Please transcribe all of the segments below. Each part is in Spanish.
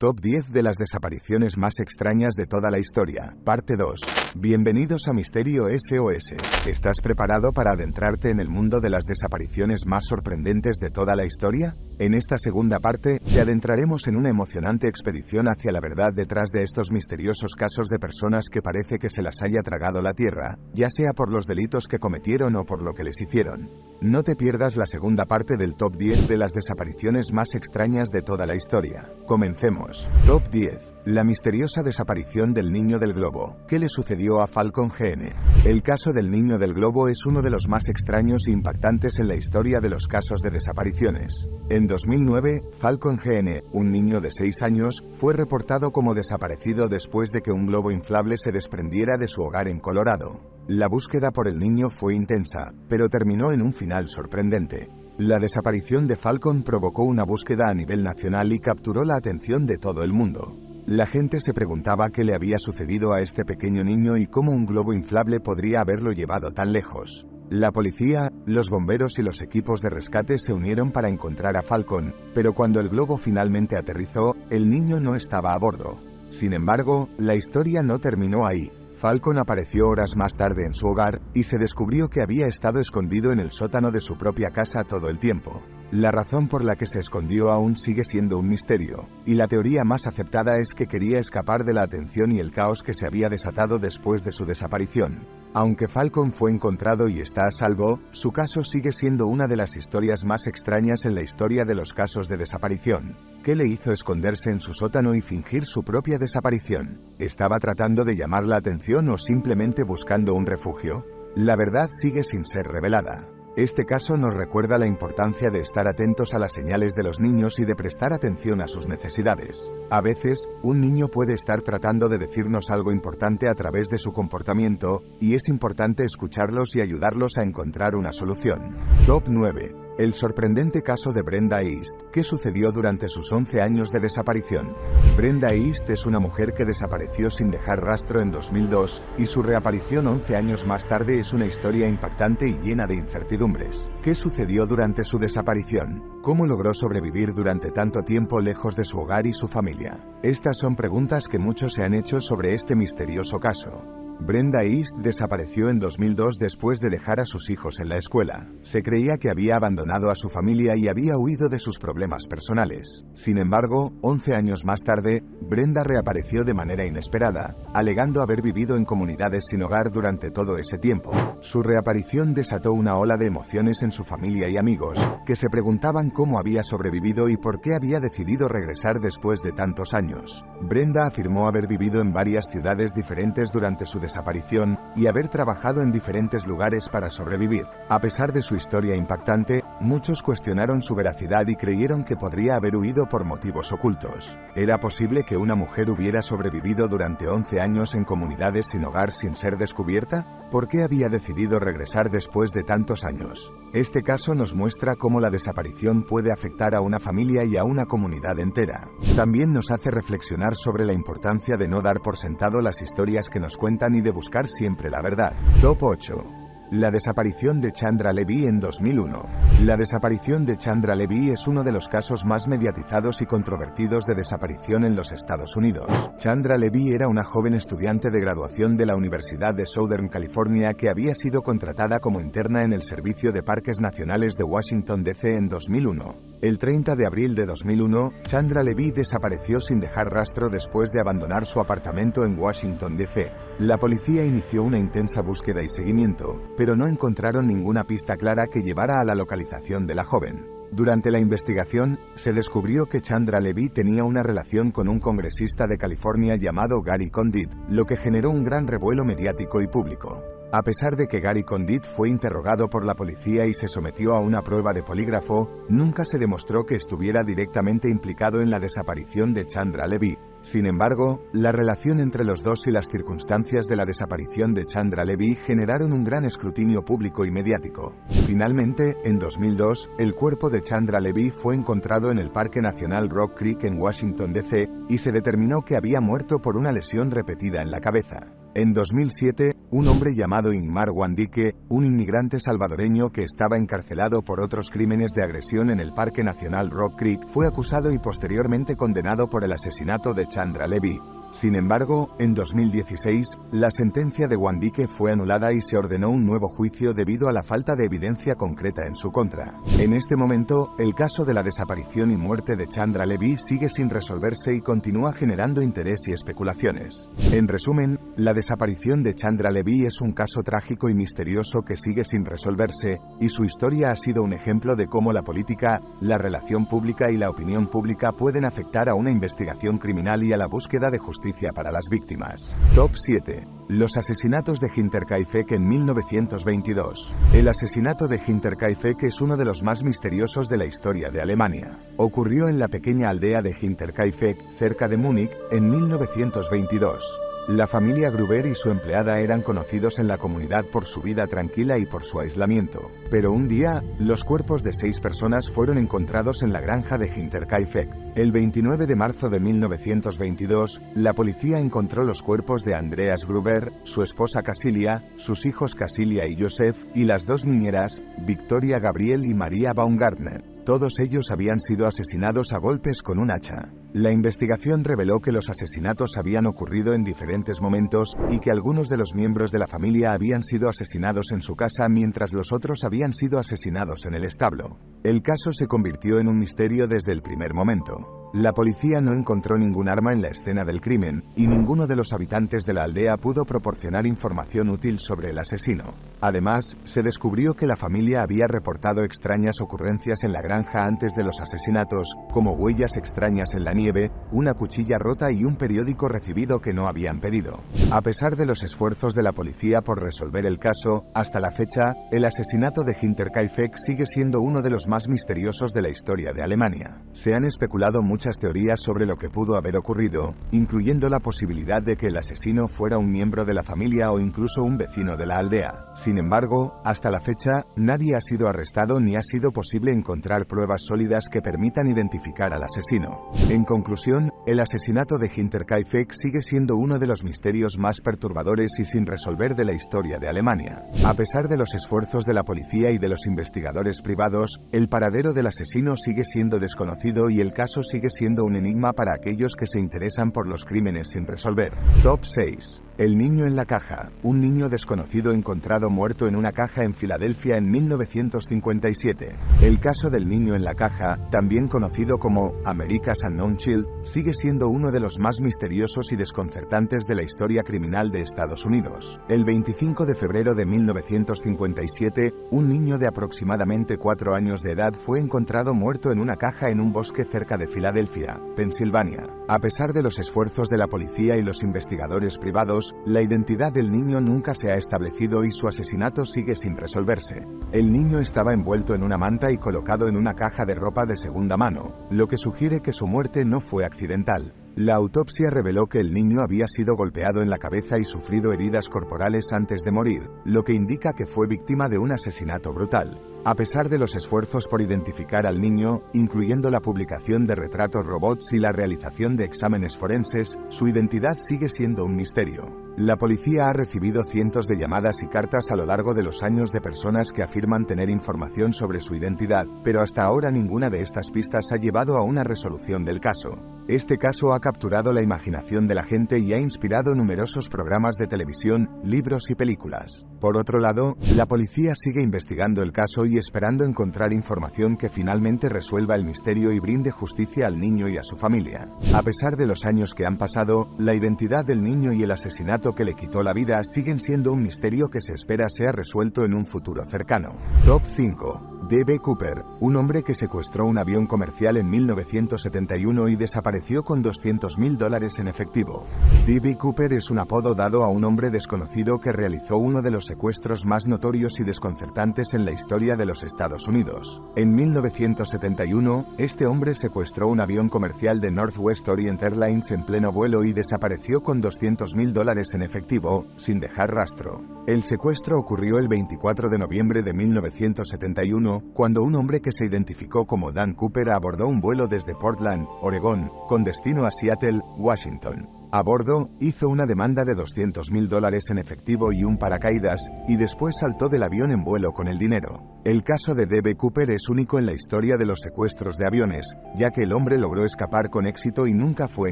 Top 10 de las desapariciones más extrañas de toda la historia, parte 2. Bienvenidos a Misterio SOS. ¿Estás preparado para adentrarte en el mundo de las desapariciones más sorprendentes de toda la historia? En esta segunda parte, te adentraremos en una emocionante expedición hacia la verdad detrás de estos misteriosos casos de personas que parece que se las haya tragado la tierra, ya sea por los delitos que cometieron o por lo que les hicieron. No te pierdas la segunda parte del Top 10 de las desapariciones más extrañas de toda la historia. Comencemos. Top 10. La misteriosa desaparición del niño del globo. ¿Qué le sucedió a Falcon GN? El caso del niño del globo es uno de los más extraños e impactantes en la historia de los casos de desapariciones. En 2009, Falcon GN, un niño de 6 años, fue reportado como desaparecido después de que un globo inflable se desprendiera de su hogar en Colorado. La búsqueda por el niño fue intensa, pero terminó en un final sorprendente. La desaparición de Falcon provocó una búsqueda a nivel nacional y capturó la atención de todo el mundo. La gente se preguntaba qué le había sucedido a este pequeño niño y cómo un globo inflable podría haberlo llevado tan lejos. La policía, los bomberos y los equipos de rescate se unieron para encontrar a Falcon, pero cuando el globo finalmente aterrizó, el niño no estaba a bordo. Sin embargo, la historia no terminó ahí. Falcon apareció horas más tarde en su hogar, y se descubrió que había estado escondido en el sótano de su propia casa todo el tiempo. La razón por la que se escondió aún sigue siendo un misterio, y la teoría más aceptada es que quería escapar de la atención y el caos que se había desatado después de su desaparición. Aunque Falcon fue encontrado y está a salvo, su caso sigue siendo una de las historias más extrañas en la historia de los casos de desaparición. ¿Qué le hizo esconderse en su sótano y fingir su propia desaparición? ¿Estaba tratando de llamar la atención o simplemente buscando un refugio? La verdad sigue sin ser revelada. Este caso nos recuerda la importancia de estar atentos a las señales de los niños y de prestar atención a sus necesidades. A veces, un niño puede estar tratando de decirnos algo importante a través de su comportamiento, y es importante escucharlos y ayudarlos a encontrar una solución. Top 9. El sorprendente caso de Brenda East. ¿Qué sucedió durante sus 11 años de desaparición? Brenda East es una mujer que desapareció sin dejar rastro en 2002, y su reaparición 11 años más tarde es una historia impactante y llena de incertidumbres. ¿Qué sucedió durante su desaparición? ¿Cómo logró sobrevivir durante tanto tiempo lejos de su hogar y su familia? Estas son preguntas que muchos se han hecho sobre este misterioso caso. Brenda East desapareció en 2002 después de dejar a sus hijos en la escuela. Se creía que había abandonado a su familia y había huido de sus problemas personales. Sin embargo, 11 años más tarde, Brenda reapareció de manera inesperada, alegando haber vivido en comunidades sin hogar durante todo ese tiempo. Su reaparición desató una ola de emociones en su familia y amigos, que se preguntaban cómo había sobrevivido y por qué había decidido regresar después de tantos años. Brenda afirmó haber vivido en varias ciudades diferentes durante su desaparición y haber trabajado en diferentes lugares para sobrevivir. A pesar de su historia impactante, muchos cuestionaron su veracidad y creyeron que podría haber huido por motivos ocultos. ¿Era posible que una mujer hubiera sobrevivido durante 11 años en comunidades sin hogar sin ser descubierta? ¿Por qué había decidido regresar después de tantos años? Este caso nos muestra cómo la desaparición puede afectar a una familia y a una comunidad entera. También nos hace reflexionar sobre la importancia de no dar por sentado las historias que nos cuentan y de buscar siempre la verdad. Top 8. La desaparición de Chandra Levy en 2001. La desaparición de Chandra Levy es uno de los casos más mediatizados y controvertidos de desaparición en los Estados Unidos. Chandra Levy era una joven estudiante de graduación de la Universidad de Southern California que había sido contratada como interna en el Servicio de Parques Nacionales de Washington, D.C. en 2001. El 30 de abril de 2001, Chandra Levy desapareció sin dejar rastro después de abandonar su apartamento en Washington, D.C. La policía inició una intensa búsqueda y seguimiento, pero no encontraron ninguna pista clara que llevara a la localización de la joven. Durante la investigación, se descubrió que Chandra Levy tenía una relación con un congresista de California llamado Gary Condit, lo que generó un gran revuelo mediático y público. A pesar de que Gary Condit fue interrogado por la policía y se sometió a una prueba de polígrafo, nunca se demostró que estuviera directamente implicado en la desaparición de Chandra Levy. Sin embargo, la relación entre los dos y las circunstancias de la desaparición de Chandra Levy generaron un gran escrutinio público y mediático. Finalmente, en 2002, el cuerpo de Chandra Levy fue encontrado en el Parque Nacional Rock Creek en Washington, D.C., y se determinó que había muerto por una lesión repetida en la cabeza. En 2007, un hombre llamado Ingmar Wandike, un inmigrante salvadoreño que estaba encarcelado por otros crímenes de agresión en el Parque Nacional Rock Creek, fue acusado y posteriormente condenado por el asesinato de Chandra Levy. Sin embargo, en 2016, la sentencia de Wandike fue anulada y se ordenó un nuevo juicio debido a la falta de evidencia concreta en su contra. En este momento, el caso de la desaparición y muerte de Chandra Levy sigue sin resolverse y continúa generando interés y especulaciones. En resumen, la desaparición de Chandra Levy es un caso trágico y misterioso que sigue sin resolverse, y su historia ha sido un ejemplo de cómo la política, la relación pública y la opinión pública pueden afectar a una investigación criminal y a la búsqueda de justicia para las víctimas. Top 7. Los asesinatos de Hinterkaifeck en 1922. El asesinato de Hinterkaifeck es uno de los más misteriosos de la historia de Alemania. Ocurrió en la pequeña aldea de Hinterkaifeck, cerca de Múnich, en 1922. La familia Gruber y su empleada eran conocidos en la comunidad por su vida tranquila y por su aislamiento. Pero un día, los cuerpos de 6 personas fueron encontrados en la granja de Hinterkaifeck. El 29 de marzo de 1922, la policía encontró los cuerpos de Andreas Gruber, su esposa Casilia, sus hijos Casilia y Joseph, y las 2 niñeras, Victoria Gabriel y María Baumgartner. Todos ellos habían sido asesinados a golpes con un hacha. La investigación reveló que los asesinatos habían ocurrido en diferentes momentos y que algunos de los miembros de la familia habían sido asesinados en su casa mientras los otros habían sido asesinados en el establo. El caso se convirtió en un misterio desde el primer momento. La policía no encontró ningún arma en la escena del crimen, y ninguno de los habitantes de la aldea pudo proporcionar información útil sobre el asesino. Además, se descubrió que la familia había reportado extrañas ocurrencias en la granja antes de los asesinatos, como huellas extrañas en la nieve, una cuchilla rota y un periódico recibido que no habían pedido. A pesar de los esfuerzos de la policía por resolver el caso, hasta la fecha, el asesinato de Hinterkaifeck sigue siendo uno de los más misteriosos de la historia de Alemania. Se han especulado muchas teorías sobre lo que pudo haber ocurrido, incluyendo la posibilidad de que el asesino fuera un miembro de la familia o incluso un vecino de la aldea. Sin embargo, hasta la fecha, nadie ha sido arrestado ni ha sido posible encontrar pruebas sólidas que permitan identificar al asesino. En conclusión, el asesinato de Hinterkaifeck sigue siendo uno de los misterios más perturbadores y sin resolver de la historia de Alemania. A pesar de los esfuerzos de la policía y de los investigadores privados, el paradero del asesino sigue siendo desconocido y el caso sigue siendo un enigma para aquellos que se interesan por los crímenes sin resolver. Top 6. El niño en la caja. Un niño desconocido encontrado muerto en una caja en Filadelfia en 1957. El caso del niño en la caja, también conocido como America's Unknown Child, sigue siendo uno de los más misteriosos y desconcertantes de la historia criminal de Estados Unidos. El 25 de febrero de 1957, un niño de aproximadamente 4 años de edad fue encontrado muerto en una caja en un bosque cerca de Filadelfia, Pensilvania. A pesar de los esfuerzos de la policía y los investigadores privados, la identidad del niño nunca se ha establecido y su asesinato sigue sin resolverse. El niño estaba envuelto en una manta y colocado en una caja de ropa de segunda mano, lo que sugiere que su muerte no fue accidental. La autopsia reveló que el niño había sido golpeado en la cabeza y sufrido heridas corporales antes de morir, lo que indica que fue víctima de un asesinato brutal. A pesar de los esfuerzos por identificar al niño, incluyendo la publicación de retratos robots y la realización de exámenes forenses, su identidad sigue siendo un misterio. La policía ha recibido cientos de llamadas y cartas a lo largo de los años de personas que afirman tener información sobre su identidad, pero hasta ahora ninguna de estas pistas ha llevado a una resolución del caso. Este caso ha capturado la imaginación de la gente y ha inspirado numerosos programas de televisión, libros y películas. Por otro lado, la policía sigue investigando el caso y esperando encontrar información que finalmente resuelva el misterio y brinde justicia al niño y a su familia. A pesar de los años que han pasado, la identidad del niño y el asesinato que le quitó la vida siguen siendo un misterio que se espera sea resuelto en un futuro cercano. Top 5. D.B. Cooper, un hombre que secuestró un avión comercial en 1971 y desapareció con $200,000 en efectivo. D.B. Cooper es un apodo dado a un hombre desconocido que realizó uno de los secuestros más notorios y desconcertantes en la historia de los Estados Unidos. En 1971, este hombre secuestró un avión comercial de Northwest Orient Airlines en pleno vuelo y desapareció con $200,000 en efectivo, sin dejar rastro. El secuestro ocurrió el 24 de noviembre de 1971, cuando un hombre que se identificó como Dan Cooper abordó un vuelo desde Portland, Oregón, con destino a Seattle, Washington. A bordo, hizo una demanda de $200.000 en efectivo y un paracaídas, y después saltó del avión en vuelo con el dinero. El caso de D.B. Cooper es único en la historia de los secuestros de aviones, ya que el hombre logró escapar con éxito y nunca fue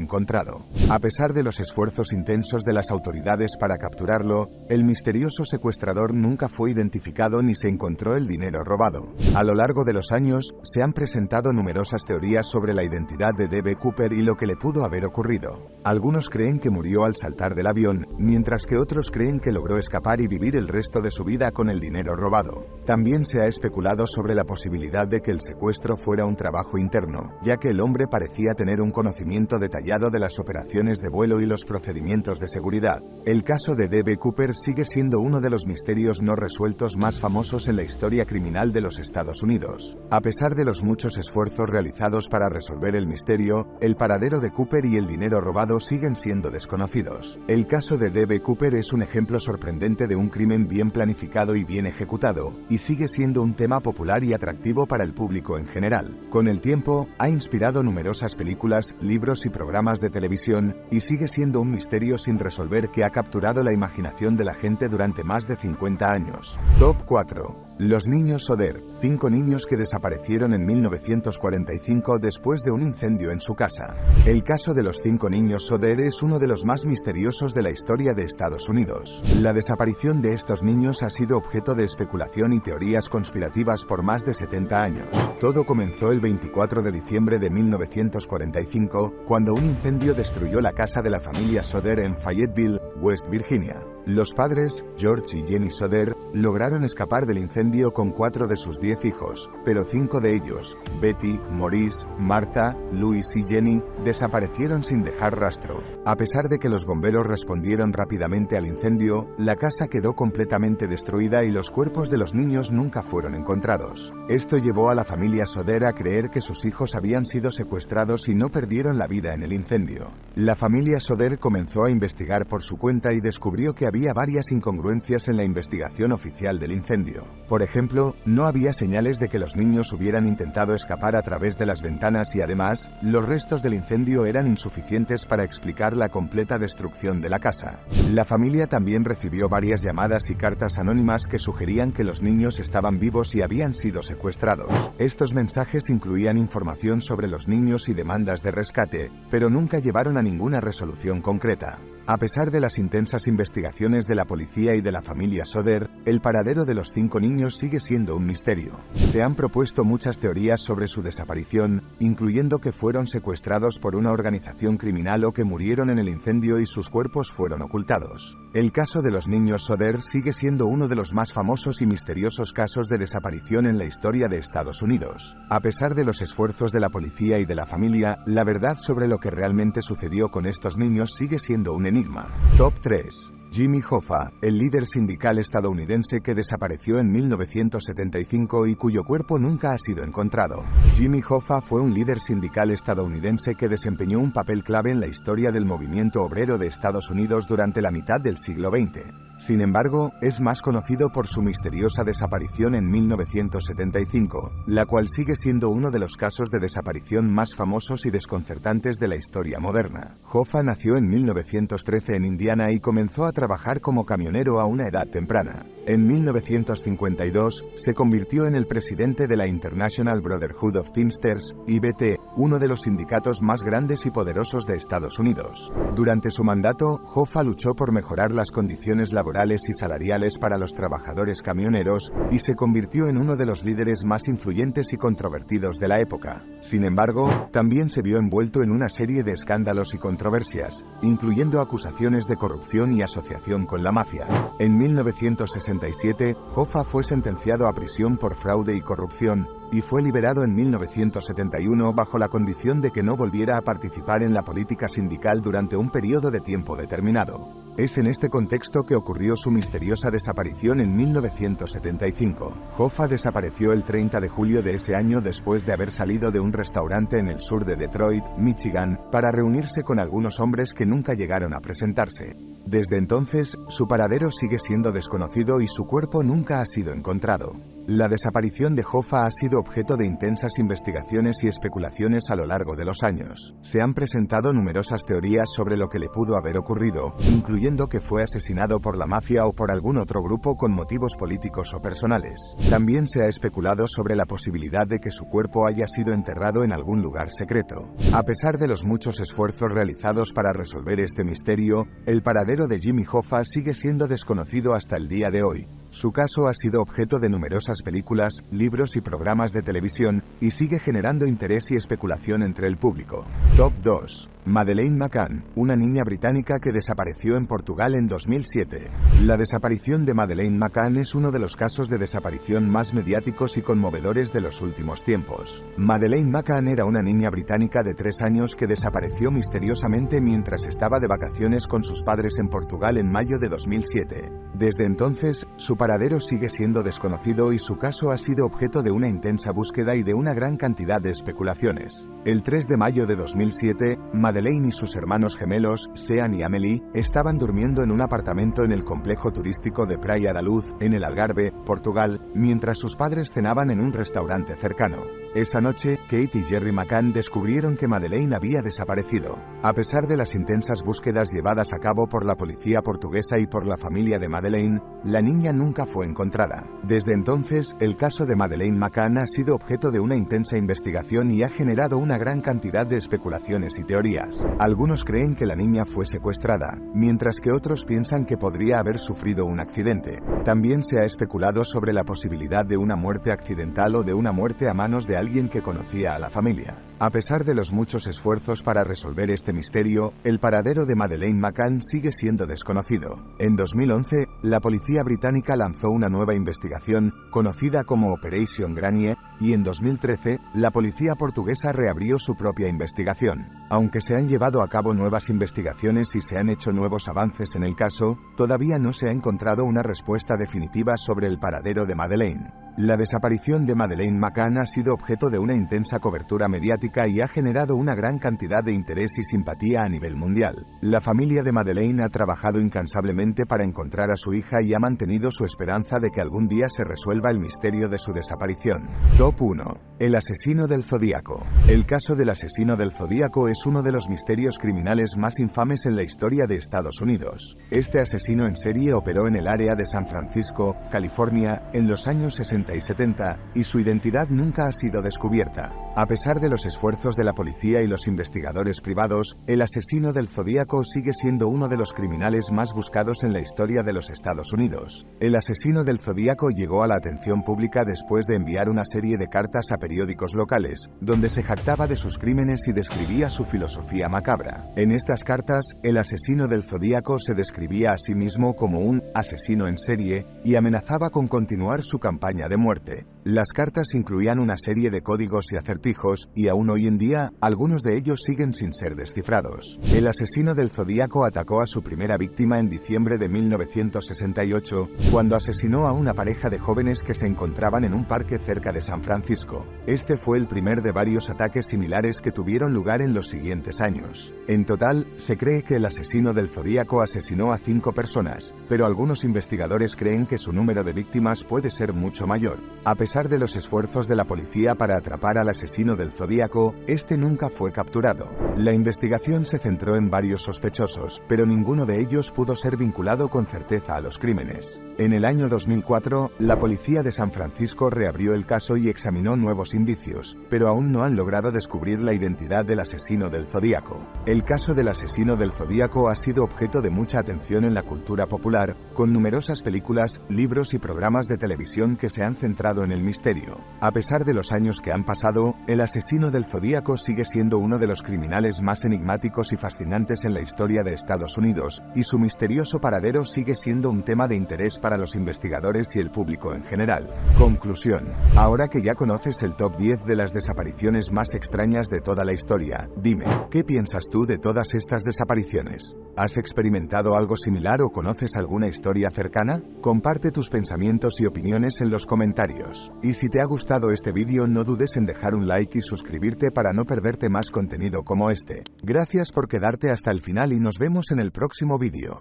encontrado. A pesar de los esfuerzos intensos de las autoridades para capturarlo, el misterioso secuestrador nunca fue identificado ni se encontró el dinero robado. A lo largo de los años, se han presentado numerosas teorías sobre la identidad de D.B. Cooper y lo que le pudo haber ocurrido. Algunos creen que murió al saltar del avión, mientras que otros creen que logró escapar y vivir el resto de su vida con el dinero robado. También se ha especulado sobre la posibilidad de que el secuestro fuera un trabajo interno, ya que el hombre parecía tener un conocimiento detallado de las operaciones de vuelo y los procedimientos de seguridad. El caso de D.B. Cooper sigue siendo uno de los misterios no resueltos más famosos en la historia criminal de los Estados Unidos. A pesar de los muchos esfuerzos realizados para resolver el misterio, el paradero de Cooper y el dinero robado siguen siendo desconocidos. El caso de D.B. Cooper es un ejemplo sorprendente de un crimen bien planificado y bien ejecutado, y sigue siendo un tema popular y atractivo para el público en general. Con el tiempo, ha inspirado numerosas películas, libros y programas de televisión, y sigue siendo un misterio sin resolver que ha capturado la imaginación de la gente durante más de 50 años. Top 4. Los niños Sodder, 5 niños que desaparecieron en 1945 después de un incendio en su casa. El caso de los 5 niños Sodder es uno de los más misteriosos de la historia de Estados Unidos. La desaparición de estos niños ha sido objeto de especulación y teorías conspirativas por más de 70 años. Todo comenzó el 24 de diciembre de 1945, cuando un incendio destruyó la casa de la familia Sodder en Fayetteville, West Virginia. Los padres, George y Jenny Sodder, lograron escapar del incendio con 4 de sus 10 hijos, pero 5 de ellos, Betty, Maurice, Martha, Louis y Jenny, desaparecieron sin dejar rastro. A pesar de que los bomberos respondieron rápidamente al incendio, la casa quedó completamente destruida y los cuerpos de los niños nunca fueron encontrados. Esto llevó a la familia Sodder a creer que sus hijos habían sido secuestrados y no perdieron la vida en el incendio. La familia Sodder comenzó a investigar por su cuenta y descubrió que había varias incongruencias en la investigación oficial del incendio. Por ejemplo, no había señales de que los niños hubieran intentado escapar a través de las ventanas y además, los restos del incendio eran insuficientes para explicar la completa destrucción de la casa. La familia también recibió varias llamadas y cartas anónimas que sugerían que los niños estaban vivos y habían sido secuestrados. Estos mensajes incluían información sobre los niños y demandas de rescate, pero nunca llevaron a ninguna resolución concreta. A pesar de las intensas investigaciones de la policía y de la familia Sodder, el paradero de los 5 niños sigue siendo un misterio. Se han propuesto muchas teorías sobre su desaparición, incluyendo que fueron secuestrados por una organización criminal o que murieron en el incendio y sus cuerpos fueron ocultados. El caso de los niños Sodder sigue siendo uno de los más famosos y misteriosos casos de desaparición en la historia de Estados Unidos. A pesar de los esfuerzos de la policía y de la familia, la verdad sobre lo que realmente sucedió con estos niños sigue siendo un enigma. Top 3. Jimmy Hoffa, el líder sindical estadounidense que desapareció en 1975 y cuyo cuerpo nunca ha sido encontrado. Jimmy Hoffa fue un líder sindical estadounidense que desempeñó un papel clave en la historia del movimiento obrero de Estados Unidos durante la mitad del siglo XX. Sin embargo, es más conocido por su misteriosa desaparición en 1975, la cual sigue siendo uno de los casos de desaparición más famosos y desconcertantes de la historia moderna. Hoffa nació en 1913 en Indiana y comenzó a trabajar como camionero a una edad temprana. En 1952, se convirtió en el presidente de la International Brotherhood of Teamsters, IBT, uno de los sindicatos más grandes y poderosos de Estados Unidos. Durante su mandato, Hoffa luchó por mejorar las condiciones laborales y salariales para los trabajadores camioneros, y se convirtió en uno de los líderes más influyentes y controvertidos de la época. Sin embargo, también se vio envuelto en una serie de escándalos y controversias, incluyendo acusaciones de corrupción y asociación con la mafia. En 1967, Hoffa fue sentenciado a prisión por fraude y corrupción, y fue liberado en 1971 bajo la condición de que no volviera a participar en la política sindical durante un periodo de tiempo determinado. Es en este contexto que ocurrió su misteriosa desaparición en 1975. Hoffa desapareció el 30 de julio de ese año después de haber salido de un restaurante en el sur de Detroit, Michigan, para reunirse con algunos hombres que nunca llegaron a presentarse. Desde entonces, su paradero sigue siendo desconocido y su cuerpo nunca ha sido encontrado. La desaparición de Hoffa ha sido objeto de intensas investigaciones y especulaciones a lo largo de los años. Se han presentado numerosas teorías sobre lo que le pudo haber ocurrido, incluyendo que fue asesinado por la mafia o por algún otro grupo con motivos políticos o personales. También se ha especulado sobre la posibilidad de que su cuerpo haya sido enterrado en algún lugar secreto. A pesar de los muchos esfuerzos realizados para resolver este misterio, el paradero de Jimmy Hoffa sigue siendo desconocido hasta el día de hoy. Su caso ha sido objeto de numerosas películas, libros y programas de televisión, y sigue generando interés y especulación entre el público. Top 2. Madeleine McCann, una niña británica que desapareció en Portugal en 2007. La desaparición de Madeleine McCann es uno de los casos de desaparición más mediáticos y conmovedores de los últimos tiempos. Madeleine McCann era una niña británica de 3 años que desapareció misteriosamente mientras estaba de vacaciones con sus padres en Portugal en mayo de 2007. Desde entonces, su paradero sigue siendo desconocido y su caso ha sido objeto de una intensa búsqueda y de una gran cantidad de especulaciones. El 3 de mayo de 2007, Madeleine y sus hermanos gemelos, Sean y Amelie, estaban durmiendo en un apartamento en el complejo turístico de Praia da Luz, en el Algarve, Portugal, mientras sus padres cenaban en un restaurante cercano. Esa noche, Kate y Jerry McCann descubrieron que Madeleine había desaparecido. A pesar de las intensas búsquedas llevadas a cabo por la policía portuguesa y por la familia de Madeleine, la niña nunca fue encontrada. Desde entonces, el caso de Madeleine McCann ha sido objeto de una intensa investigación y ha generado una gran cantidad de especulaciones y teorías. Algunos creen que la niña fue secuestrada, mientras que otros piensan que podría haber sufrido un accidente. También se ha especulado sobre la posibilidad de una muerte accidental o de una muerte a manos de alguien que conocía a la familia. A pesar de los muchos esfuerzos para resolver este misterio, el paradero de Madeleine McCann sigue siendo desconocido. En 2011, la policía británica lanzó una nueva investigación, conocida como Operation Granny, y en 2013, la policía portuguesa reabrió su propia investigación. Aunque se han llevado a cabo nuevas investigaciones y se han hecho nuevos avances en el caso, todavía no se ha encontrado una respuesta definitiva sobre el paradero de Madeleine. La desaparición de Madeleine McCann ha sido objeto de una intensa cobertura mediática y ha generado una gran cantidad de interés y simpatía a nivel mundial. La familia de Madeleine ha trabajado incansablemente para encontrar a su hija y ha mantenido su esperanza de que algún día se resuelva el misterio de su desaparición. Top 1. El asesino del Zodíaco. El caso del asesino del Zodíaco es uno de los misterios criminales más infames en la historia de Estados Unidos. Este asesino en serie operó en el área de San Francisco, California, en los años 60 y 70, y su identidad nunca ha sido descubierta. A pesar de los esfuerzos de la policía y los investigadores privados, el asesino del Zodíaco sigue siendo uno de los criminales más buscados en la historia de los Estados Unidos. El asesino del Zodíaco llegó a la atención pública después de enviar una serie de cartas a periódicos locales, donde se jactaba de sus crímenes y describía su filosofía macabra. En estas cartas, el asesino del Zodíaco se describía a sí mismo como un asesino en serie y amenazaba con continuar su campaña de muerte. Las cartas incluían una serie de códigos y acertijos, y aún hoy en día, algunos de ellos siguen sin ser descifrados. El asesino del Zodíaco atacó a su primera víctima en diciembre de 1968, cuando asesinó a una pareja de jóvenes que se encontraban en un parque cerca de San Francisco. Este fue el primer de varios ataques similares que tuvieron lugar en los siguientes años. En total, se cree que el asesino del Zodíaco asesinó a 5 personas, pero algunos investigadores creen que su número de víctimas puede ser mucho mayor. A pesar de los esfuerzos de la policía para atrapar al asesino del Zodíaco, este nunca fue capturado. La investigación se centró en varios sospechosos, pero ninguno de ellos pudo ser vinculado con certeza a los crímenes. En el año 2004, la policía de San Francisco reabrió el caso y examinó nuevos indicios, pero aún no han logrado descubrir la identidad del asesino del Zodíaco. El caso del asesino del Zodíaco ha sido objeto de mucha atención en la cultura popular, con numerosas películas, libros y programas de televisión que se han centrado en el misterio. A pesar de los años que han pasado, el asesino del Zodíaco sigue siendo uno de los criminales más enigmáticos y fascinantes en la historia de Estados Unidos, y su misterioso paradero sigue siendo un tema de interés para los investigadores y el público en general. Conclusión. Ahora que ya conoces el top 10 de las desapariciones más extrañas de toda la historia, dime, ¿qué piensas tú de todas estas desapariciones? ¿Has experimentado algo similar o conoces alguna historia cercana? Comparte tus pensamientos y opiniones en los comentarios. Y si te ha gustado este vídeo, no dudes en dejar un like y suscribirte para no perderte más contenido como este. Gracias por quedarte hasta el final y nos vemos en el próximo vídeo.